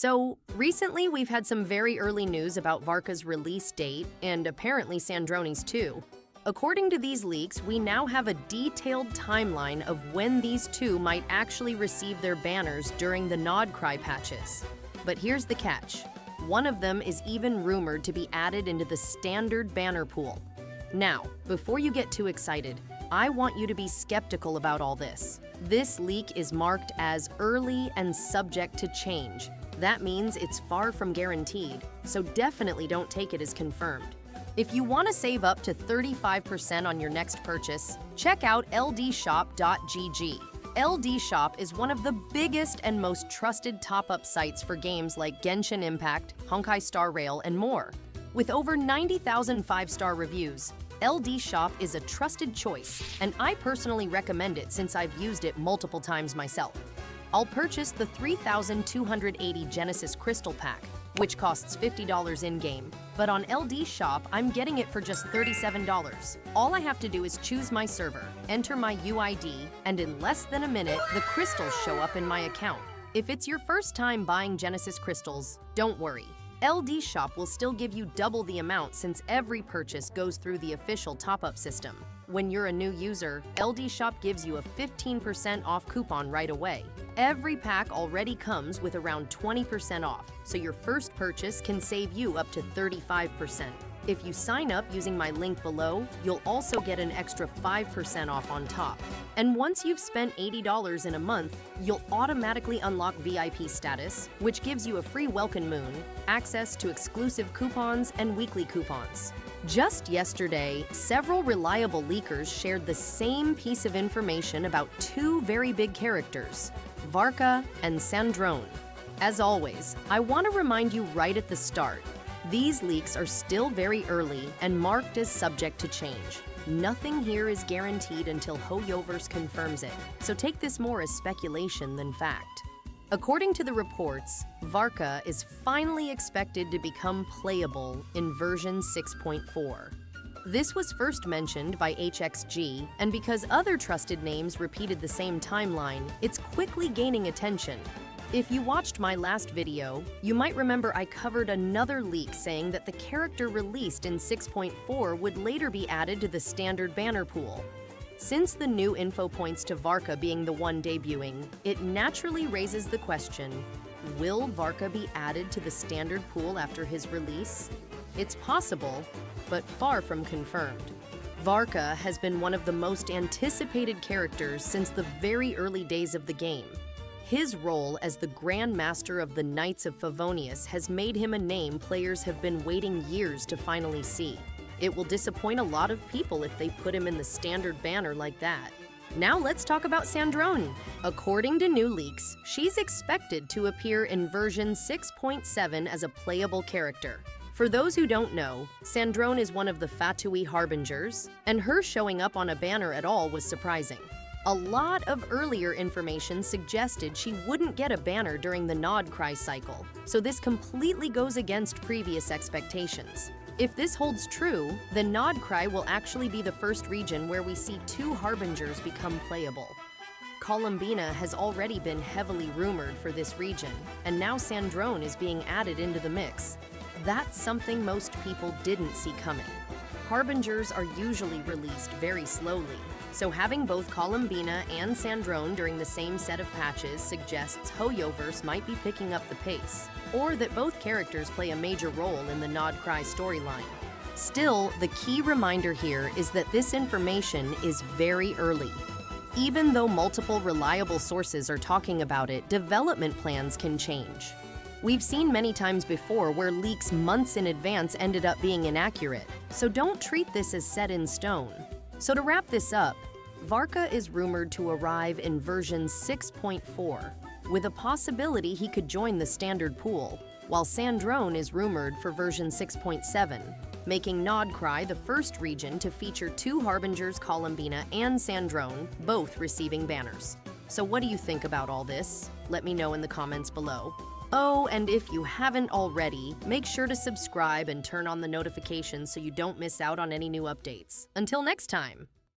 So, recently we've had some very early news about Varka's release date, and apparently Sandrone's too. According to these leaks, we now have a detailed timeline of when these two might actually receive their banners during the Nod Krai patches. But here's the catch. One of them is even rumored to be added into the standard banner pool. Now, before you get too excited, I want you to be skeptical about all this. This leak is marked as early and subject to change. That means it's far from guaranteed, so definitely don't take it as confirmed. If you want to save up to 35% on your next purchase, check out ldshop.gg. LD Shop is one of the biggest and most trusted top-up sites for games like Genshin Impact, Honkai Star Rail, and more. With over 90,000 5-star reviews, LD Shop is a trusted choice, and I personally recommend it since I've used it multiple times myself. I'll purchase the 3,280 Genesis Crystal Pack, which costs $50 in-game, but on LD Shop, I'm getting it for just $37. All I have to do is choose my server, enter my UID, and in less than a minute, the crystals show up in my account. If it's your first time buying Genesis crystals, don't worry. LD Shop will still give you double the amount since every purchase goes through the official top-up system. When you're a new user, LD Shop gives you a 15% off coupon right away. Every pack already comes with around 20% off, so your first purchase can save you up to 35%. If you sign up using my link below, you'll also get an extra 5% off on top. And once you've spent $80 in a month, you'll automatically unlock VIP status, which gives you a free Welcome Moon, access to exclusive coupons, and weekly coupons. Just yesterday, several reliable leakers shared the same piece of information about two very big characters, Varka and Sandrone. As always, I want to remind you right at the start, these leaks are still very early and marked as subject to change. Nothing here is guaranteed until HoYoverse confirms it, so take this more as speculation than fact. According to the reports, Varka is finally expected to become playable in version 6.4. This was first mentioned by HXG, and because other trusted names repeated the same timeline, it's quickly gaining attention. If you watched my last video, you might remember I covered another leak saying that the character released in 6.4 would later be added to the standard banner pool. Since the new info points to Varka being the one debuting, it naturally raises the question, will Varka be added to the standard pool after his release? It's possible, but far from confirmed. Varka has been one of the most anticipated characters since the very early days of the game. His role as the Grand Master of the Knights of Favonius has made him a name players have been waiting years to finally see. It will disappoint a lot of people if they put him in the standard banner like that. Now let's talk about Sandrone. According to new leaks, she's expected to appear in version 6.7 as a playable character. For those who don't know, Sandrone is one of the Fatui Harbingers, and her showing up on a banner at all was surprising. A lot of earlier information suggested she wouldn't get a banner during the Nod Krai cycle, so this completely goes against previous expectations. If this holds true, then Nod Krai will actually be the first region where we see two Harbingers become playable. Columbina has already been heavily rumored for this region, and now Sandrone is being added into the mix. That's something most people didn't see coming. Harbingers are usually released very slowly, so having both Columbina and Sandrone during the same set of patches suggests HoYoverse might be picking up the pace, or that both characters play a major role in the Nod Krai storyline. Still, the key reminder here is that this information is very early. Even though multiple reliable sources are talking about it, development plans can change. We've seen many times before where leaks months in advance ended up being inaccurate, so don't treat this as set in stone. So to wrap this up, Varka is rumored to arrive in version 6.4, with a possibility he could join the standard pool, while Sandrone is rumored for version 6.7, making Nod Krai the first region to feature two Harbingers, Columbina and Sandrone, both receiving banners. So what do you think about all this? Let me know in the comments below. Oh, and if you haven't already, make sure to subscribe and turn on the notifications so you don't miss out on any new updates. Until next time!